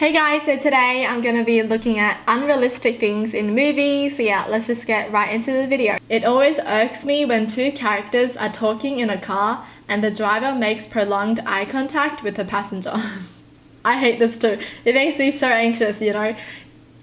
Hey guys, so today I'm going to be looking at unrealistic things in movies. So yeah, let's just get right into the video. It always irks me when two characters are talking in a car and the driver makes prolonged eye contact with the passenger. I hate this too. It makes me so anxious, you know.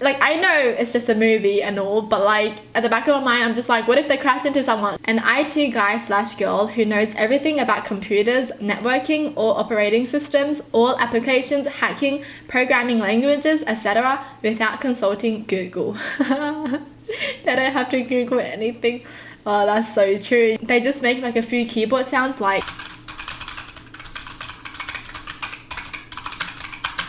Like, I know it's just a movie and all, but like at the back of my mind I'm just like, what if they crash into someone? An IT guy / girl who knows everything about computers, networking, all operating systems, all applications, hacking, programming languages, etc. without consulting Google. They don't have to Google anything. Oh, that's so true. They just make like a few keyboard sounds like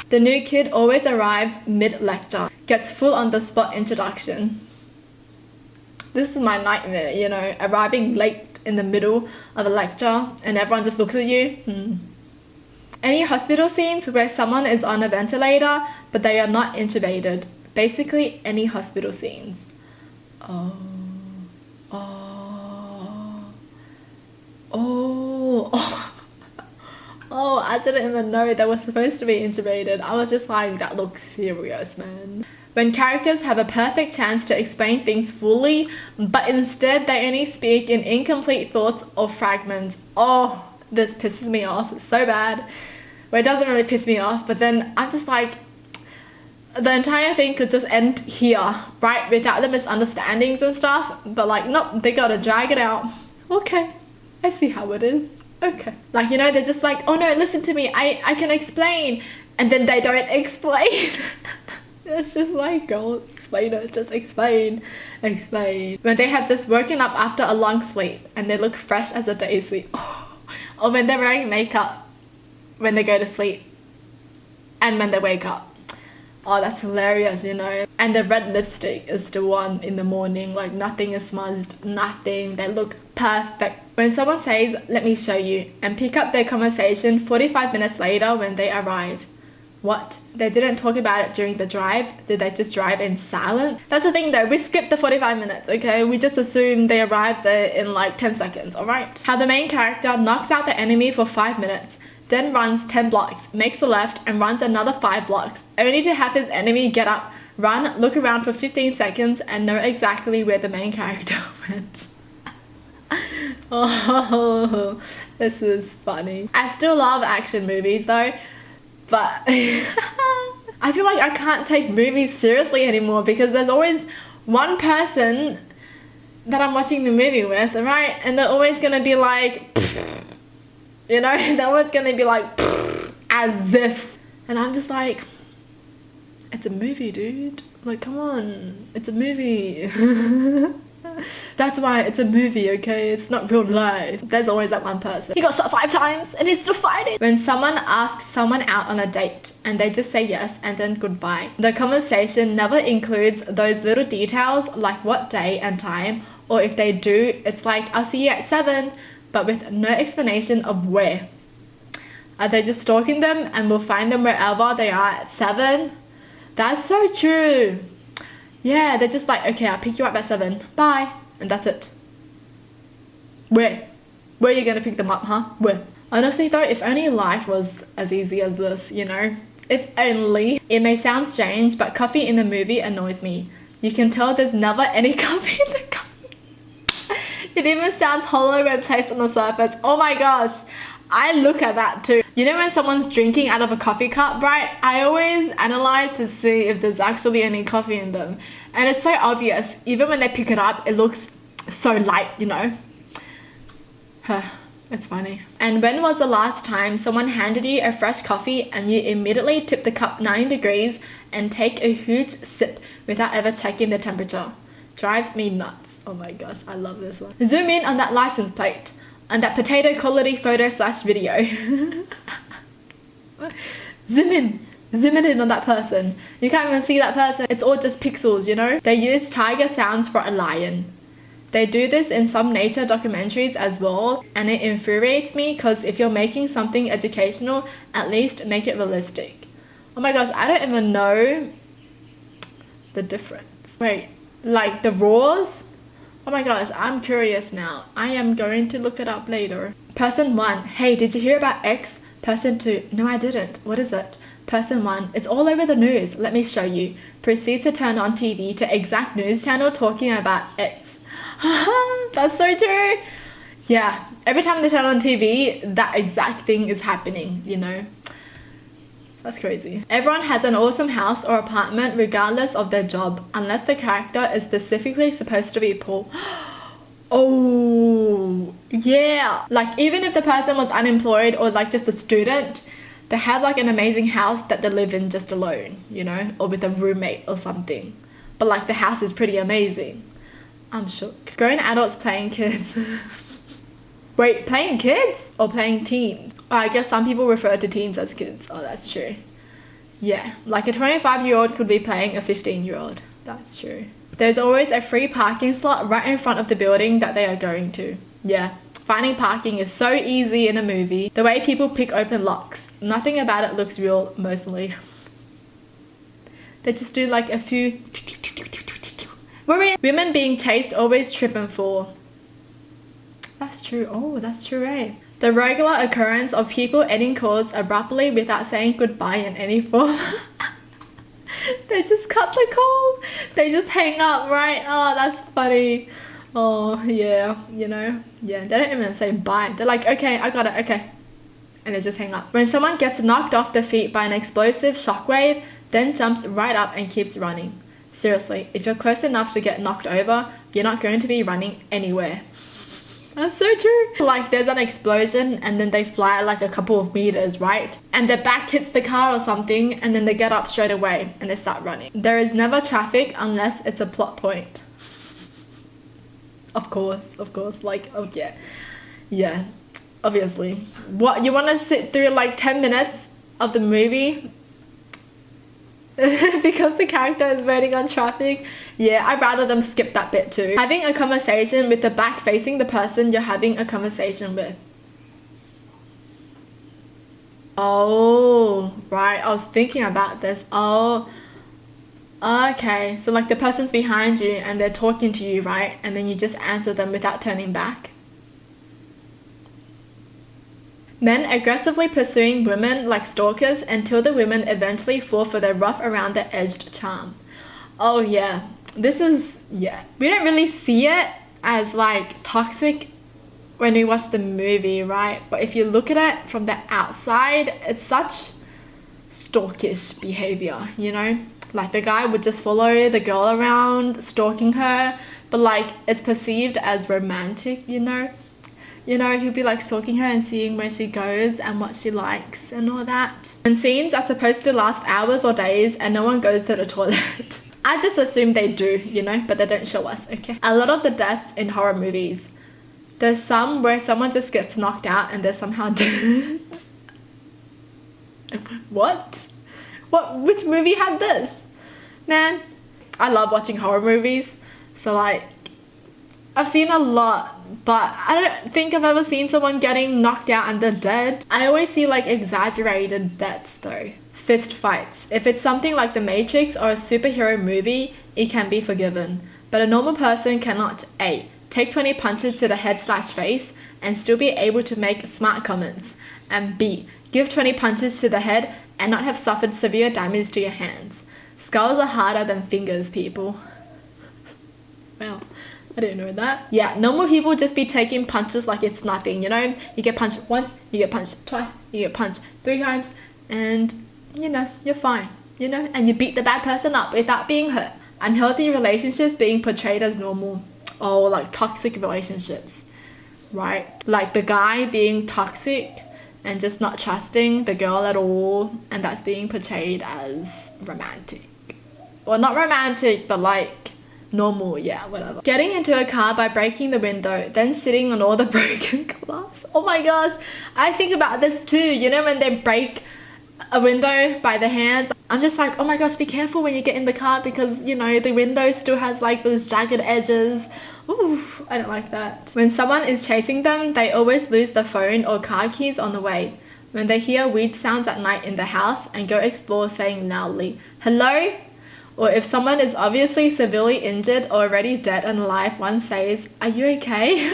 the new kid always arrives mid-lecture, gets full on-the-spot introduction. This is my nightmare, you know, arriving late in the middle of a lecture and everyone just looks at you. Any hospital scenes where someone is on a ventilator but they are not intubated. Basically, any hospital scenes. Oh, I didn't even know they were supposed to be intubated. I was just like, that looks serious, man. When characters have a perfect chance to explain things fully, but instead they only speak in incomplete thoughts or fragments. Oh, this pisses me off so bad. Well, it doesn't really piss me off, but then I'm just like, the entire thing could just end here, right? Without the misunderstandings and stuff. But like, nope, they gotta drag it out. Okay, I see how it is. Okay. Like, you know, they're just like, oh no, listen to me, I can explain. And then they don't explain. It's just like, girl, explain it. Just explain. When they have just woken up after a long sleep and they look fresh as a daisy. Or when they're wearing makeup when they go to sleep and when they wake up. Oh, that's hilarious, you know. And the red lipstick is the one in the morning. Like, nothing is smudged, nothing. They look perfect. When someone says, let me show you, and pick up their conversation 45 minutes later when they arrive. What? They didn't talk about it during the drive? Did they just drive in silence? That's the thing though, we skipped the 45 minutes, okay? We just assume they arrived there in like 10 seconds, alright? How the main character knocks out the enemy for 5 minutes, then runs 10 blocks, makes a left and runs another 5 blocks, only to have his enemy get up, run, look around for 15 seconds and know exactly where the main character went. Oh, this is funny. I still love action movies though, but I feel like I can't take movies seriously anymore because there's always one person that I'm watching the movie with, right? And they're always gonna be like, you know, they're always gonna be like, as if. And I'm just like, it's a movie, dude. Like, come on, it's a movie. That's why it's a movie, okay? It's not real life. There's always that one person. He got shot 5 times and he's still fighting. When someone asks someone out on a date and they just say yes and then goodbye. The conversation never includes those little details like what day and time, or if they do, it's like, I'll see you at 7, but with no explanation of where. Are they just stalking them and we'll find them wherever they are at 7? That's so true. Yeah, they're just like, okay, I'll pick you up at 7. Bye. And that's it. Where? Where are you going to pick them up, huh? Where? Honestly though, if only life was as easy as this, you know? If only. It may sound strange, but coffee in the movie annoys me. You can tell there's never any coffee in the cup. It even sounds hollow when placed on the surface. Oh my gosh. I look at that too. You know when someone's drinking out of a coffee cup, right? I always analyze to see if there's actually any coffee in them. And it's so obvious. Even when they pick it up, it looks so light, you know? It's funny. And when was the last time someone handed you a fresh coffee and you immediately tip the cup 90 degrees and take a huge sip without ever checking the temperature? Drives me nuts. Oh my gosh, I love this one. Zoom in on that license plate. And that potato quality photo / video. Zoom in on that person. You can't even see that person. It's all just pixels, you know? They use tiger sounds for a lion. They do this in some nature documentaries as well, and it infuriates me because if you're making something educational, at least make it realistic. Oh my gosh, I don't even know the difference. Wait, like the roars? Oh my gosh, I'm curious now. I am going to look it up later. Person 1, hey, did you hear about X? Person 2, no I didn't. What is it? Person 1, it's all over the news. Let me show you. Proceeds to turn on TV to exact news channel talking about X. That's so true. Yeah, every time they turn on TV, that exact thing is happening, you know. That's crazy. Everyone has an awesome house or apartment regardless of their job, unless the character is specifically supposed to be poor. Oh, yeah. Like, even if the person was unemployed or like just a student, they have like an amazing house that they live in just alone, you know, or with a roommate or something. But like the house is pretty amazing. I'm shook. Grown adults playing kids. Wait, playing kids or playing teens? Oh, I guess some people refer to teens as kids. Oh, that's true. Yeah, like a 25-year-old could be playing a 15-year-old. That's true. There's always a free parking slot right in front of the building that they are going to. Yeah, finding parking is so easy in a movie. The way people pick open locks. Nothing about it looks real, mostly. They just do like a few... Women being chased always trip and fall. That's true. Oh, that's true, right? The regular occurrence of people ending calls abruptly without saying goodbye in any form. They just cut the call. They just hang up, right? Oh, that's funny. Oh, yeah, you know? Yeah, they don't even say bye. They're like, okay, I got it, okay. And they just hang up. When someone gets knocked off their feet by an explosive shockwave, then jumps right up and keeps running. Seriously, if you're close enough to get knocked over, you're not going to be running anywhere. That's so true. Like, there's an explosion and then they fly like a couple of meters, right? And their back hits the car or something and then they get up straight away and they start running. There is never traffic unless it's a plot point. Of course. Like, oh yeah. Yeah, obviously. What, you want to sit through like 10 minutes of the movie because the character is waiting on traffic? Yeah, I'd rather them skip that bit too. Having a conversation with the back facing the person you're having a conversation with. Oh, right. I was thinking about this. Oh, okay. So like the person's behind you and they're talking to you, right? And then you just answer them without turning back. Men aggressively pursuing women like stalkers until the women eventually fall for their rough around the edged charm. Oh yeah, this is, yeah. We don't really see it as like toxic when we watch the movie, right? But if you look at it from the outside, it's such stalkish behavior, you know? Like the guy would just follow the girl around, stalking her, but like it's perceived as romantic, you know? You know, he'll be like stalking her and seeing where she goes and what she likes and all that. And scenes are supposed to last hours or days and no one goes to the toilet. I just assume they do, you know, but they don't show us, okay? A lot of the deaths in horror movies, there's some where someone just gets knocked out and they're somehow dead. What? Which movie had this? Man, I love watching horror movies. So like, I've seen a lot, but I don't think I've ever seen someone getting knocked out and they're dead. I always see like exaggerated deaths though. Fist fights. If it's something like The Matrix or a superhero movie, it can be forgiven. But a normal person cannot A. Take 20 punches to the head/face and still be able to make smart comments. And B. Give 20 punches to the head and not have suffered severe damage to your hands. Skulls are harder than fingers, people. Wow. I didn't know that. Yeah, normal people just be taking punches like it's nothing, you know? You get punched once, you get punched twice, you get punched 3 times, and, you know, you're fine, you know? And you beat the bad person up without being hurt. Unhealthy relationships being portrayed as normal. Or like toxic relationships, right? Like the guy being toxic and just not trusting the girl at all, and that's being portrayed as romantic. Well, not romantic, but like normal, yeah, whatever. Getting into a car by breaking the window, then sitting on all the broken glass. Oh my gosh, I think about this too, you know, when they break a window by the hands. I'm just like, oh my gosh, be careful when you get in the car because, you know, the window still has like those jagged edges. Ooh, I don't like that. When someone is chasing them, they always lose the phone or car keys on the way. When they hear weird sounds at night in the house and go explore saying loudly, hello? Or if someone is obviously severely injured or already dead and alive, one says, are you okay?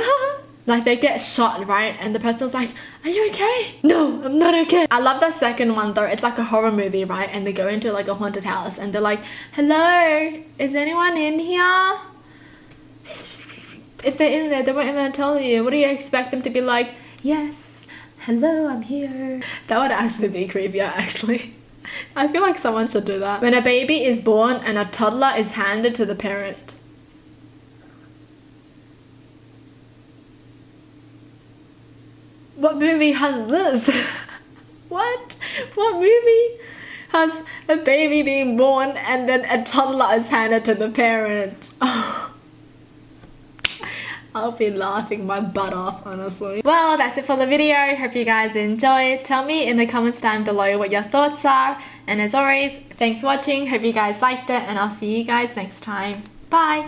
Like they get shot, right? And the person's like, are you okay? No, I'm not okay. I love the second one though. It's like a horror movie, right? And they go into like a haunted house and they're like, hello, is anyone in here? If they're in there, they won't even tell you. What do you expect them to be like? Yes, hello, I'm here. That would actually be creepier, actually. I feel like someone should do that. When a baby is born and a toddler is handed to the parent. What movie has this? What? What movie has a baby being born and then a toddler is handed to the parent? Oh. I'll be laughing my butt off, honestly. Well, that's it for the video. Hope you guys enjoyed. Tell me in the comments down below what your thoughts are. And as always, thanks for watching. Hope you guys liked it and I'll see you guys next time. Bye!